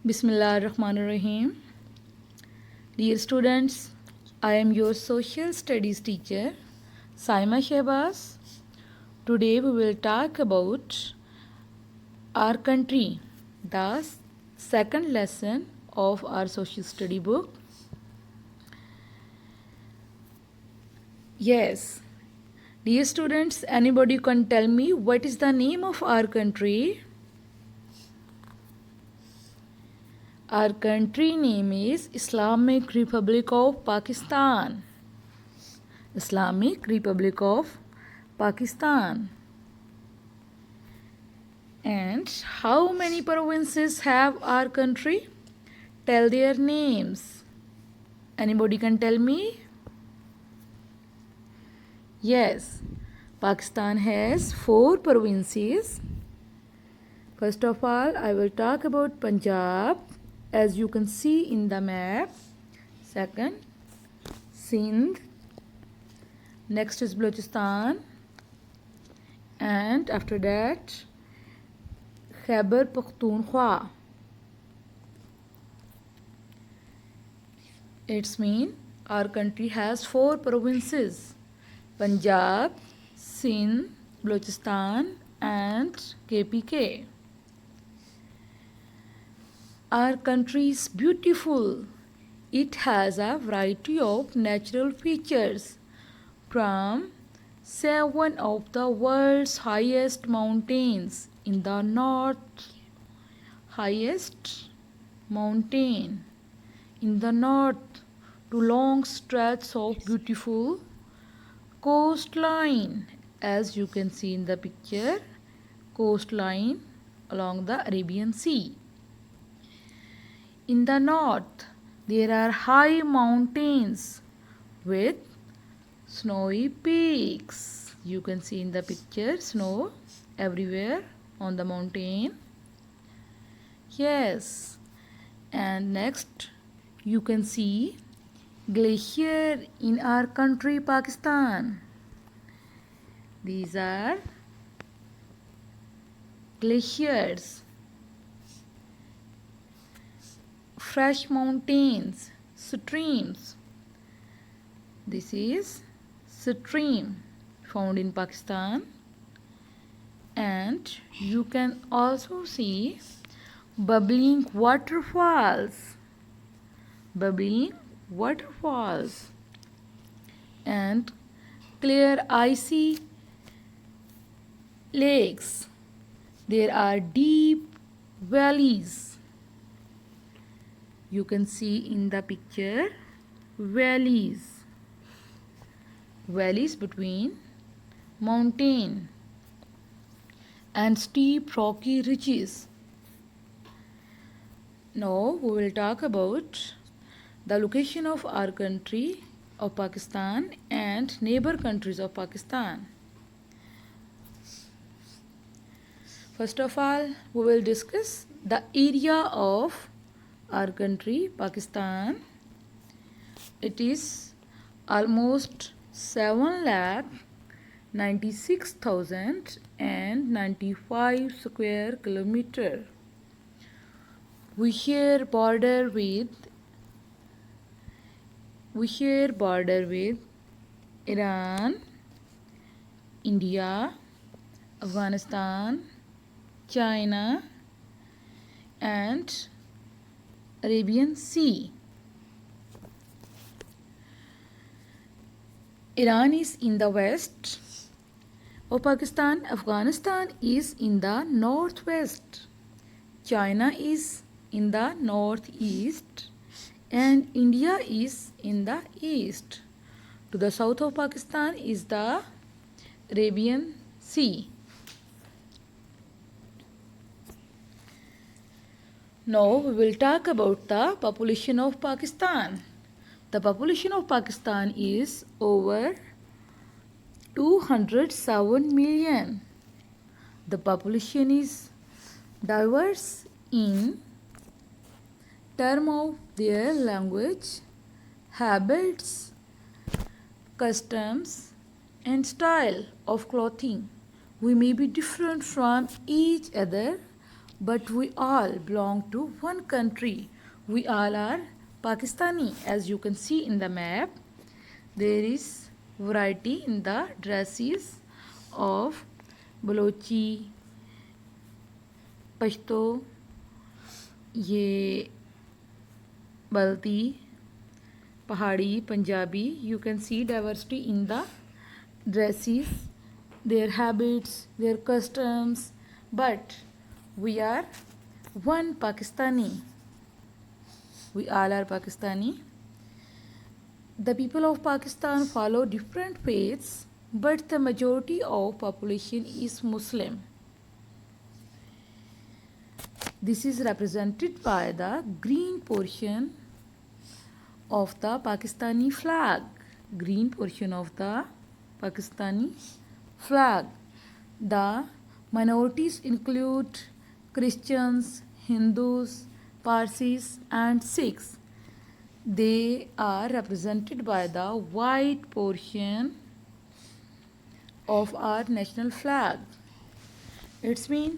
Bismillahirrahmanirrahim. Dear students, I am your social studies teacher, Saima Shehbaz. Today we will talk about our country, the second lesson of our social study book. Yes, dear students, anybody can tell me what is the name of our country? Our country name is Islamic Republic of Pakistan. Islamic Republic of Pakistan. And how many provinces have our country? Tell their names. Anybody can tell me? Yes, Pakistan has 4 provinces. First of all, I will talk about Punjab, as you can see in the map. Second, Sindh. Next is Balochistan. And after that, Khyber Pakhtunkhwa. It's mean our country has 4 provinces: Punjab, Sindh, Balochistan and KPK. Our country is beautiful. It has a variety of natural features, from 7 of the world's highest mountains in the north, highest mountain in the north, to long stretches of beautiful coastline, as you can see in the picture, coastline along the Arabian Sea. In the north, there are high mountains with snowy peaks. You can see in the picture snow everywhere on the mountain. Yes, and next you can see glacier in our country Pakistan. These are glaciers. Fresh mountains, streams. This is stream found in Pakistan. And you can also see bubbling waterfalls. Bubbling waterfalls. And clear icy lakes. There are deep valleys. You can see in the picture valleys. Valleys between mountain and steep rocky ridges. Now we will talk about the location of our country of Pakistan and neighbor countries of Pakistan. First of all, we will discuss the area of our country Pakistan. It is almost 7,96,095 square kilometer. We share border with Iran, India, Afghanistan, China and Arabian Sea. Iran is in the west of Pakistan. Afghanistan is in the northwest. China is in the northeast. And India is in the east. To the south of Pakistan is the Arabian Sea. Now we will talk about the population of Pakistan. The population of Pakistan is over 207 million. The population is diverse in terms of their language, habits, customs, and style of clothing. We may be different from each other, but we all belong to one country. We all are Pakistani. As you can see in the map, there is variety in the dresses of Balochi, Pashto, ये Balti, Pahadi, Punjabi. You can see diversity in the dresses, their habits, their customs, but we are one Pakistani. We all are Pakistani. The people of Pakistan follow different faiths, but the majority of population is Muslim. This is represented by the green portion of the Pakistani flag. Green portion of the Pakistani flag. The minorities include Christians, Hindus, Parsis, and Sikhs. They are represented by the white portion of our national flag. It's mean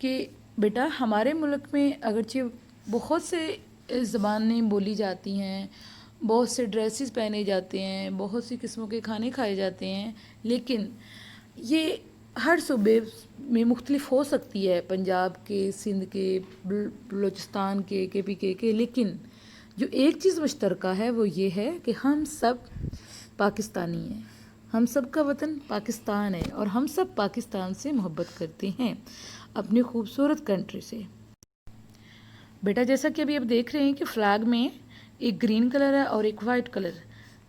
कि बेटा हमारे मुल्क में अगरचे बहुत से ज़बानें बोली जाती हैं, बहुत से ड्रेसेस पहने जाते हैं, बहुत सी किस्मों के खाने खाए जाते हैं, लेकिन ये हर सूबे में मुख्तलिफ हो सकती है, पंजाब के, सिंध के, बलूचिस्तान के, KPK के, लेकिन जो एक चीज़ मुश्तरका है वो ये है कि हम सब पाकिस्तानी हैं, हम सब का वतन पाकिस्तान है और हम सब पाकिस्तान से मोहब्बत करते हैं, अपनी खूबसूरत कंट्री से। बेटा जैसा कि अभी आप देख रहे हैं कि फ़्लैग में एक ग्रीन कलर है और एक वाइट कलर।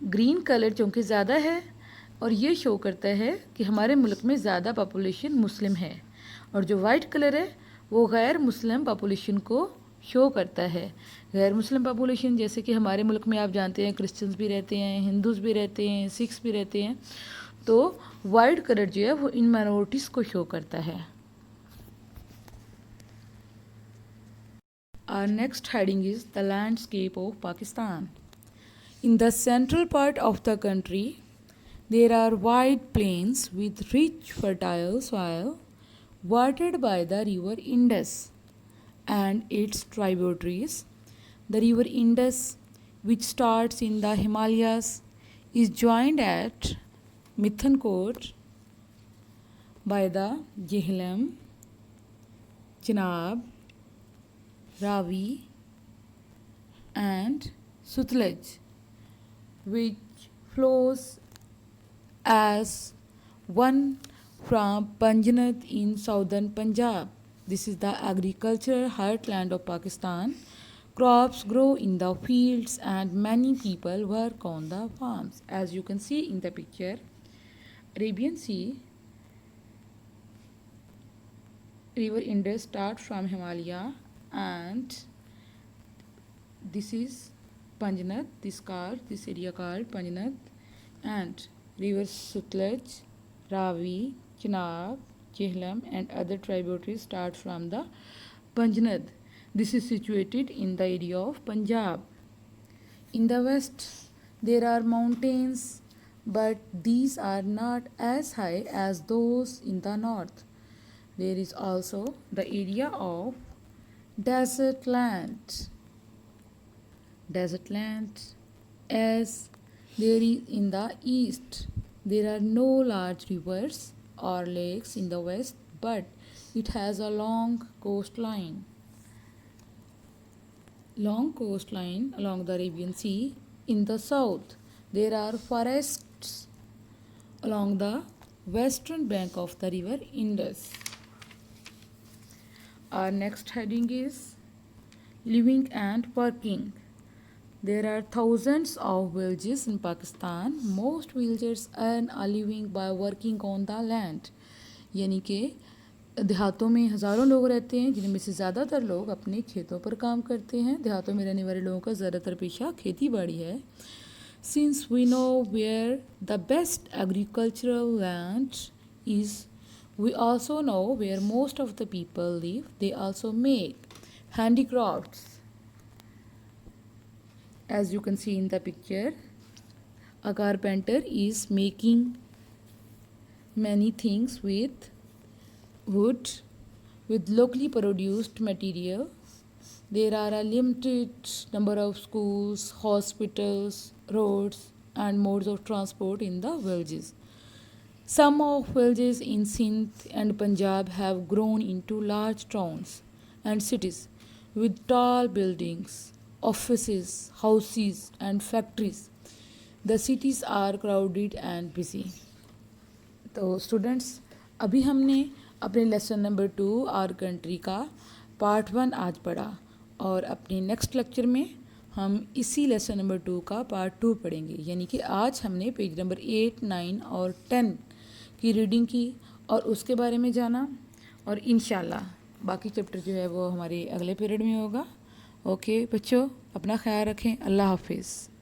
ग्रीन कलर चूँकि ज़्यादा है और ये शो करता है कि हमारे मुल्क में ज़्यादा पॉपुलेशन मुस्लिम है, और जो वाइट कलर है वो गैर मुस्लिम पॉपुलेशन को शो करता है। गैर मुस्लिम पॉपुलेशन जैसे कि हमारे मुल्क में आप जानते हैं क्रिश्चियंस भी रहते हैं, हिंदूज़ भी रहते हैं, सिख्स भी रहते हैं, तो वाइट कलर जो है वो इन माइनॉरिटीज़ को शो करता है। Our next heading is the landscape of Pakistan. In the central part of the country, there are wide plains with rich fertile soil watered by the river Indus and its tributaries. The river Indus, which starts in the Himalayas, is joined at Mithankot by the Jhelum, Chenab, Ravi and Sutlej, which flows as one from Panjnat in southern Punjab. This is the agricultural heartland of Pakistan. Crops grow in the fields and many people work on the farms. As you can see in the picture, Arabian Sea, river Indus starts from Himalaya, and this is Panjnat, this area called Panjnat, and rivers Sutlej, Ravi, Chenab, Jhelum and other tributaries start from the Panjnat. This is situated in the area of Punjab. In the west, there are mountains, but these are not as high as those in the north. There is also the area of desert land. Desert land, as there is in the east. There are no large rivers or lakes in the west, but it has a long coastline. Long coastline along the Arabian Sea. In the south, there are forests along the western bank of the river Indus. Our next heading is living and working. There are thousands of villages in Pakistan. Most villagers earn a living by working on the land. यानी कि देहातों में हज़ारों लोग रहते हैं, जिनमें से ज़्यादातर लोग अपने खेतों पर काम करते हैं। देहातों में रहने वाले लोगों का ज़्यादातर पेशा खेती बाड़ी है. Since we know where the best agricultural land is, we also know where most of the people live. They also make handicrafts. As you can see in the picture, a carpenter is making many things with wood, with locally produced material. There are a limited number of schools, hospitals, roads, and modes of transport in the villages. Some of villages in Sindh and Punjab have grown into large towns and cities with tall buildings, offices, houses, and factories. The cities are crowded and busy. तो students, अभी हमने अपने lesson number 2 our country का part 1 आज पढ़ा, और अपने next lecture में हम इसी लेसन नंबर 2 का पार्ट 2 पढ़ेंगे। यानी कि आज हमने पेज नंबर 8, 9 और 10 की रीडिंग की और उसके बारे में जाना, और इंशाल्लाह बाकी चैप्टर जो है वो हमारे अगले पीरियड में होगा। ओके बच्चों, अपना ख्याल रखें। अल्लाह हाफिज़।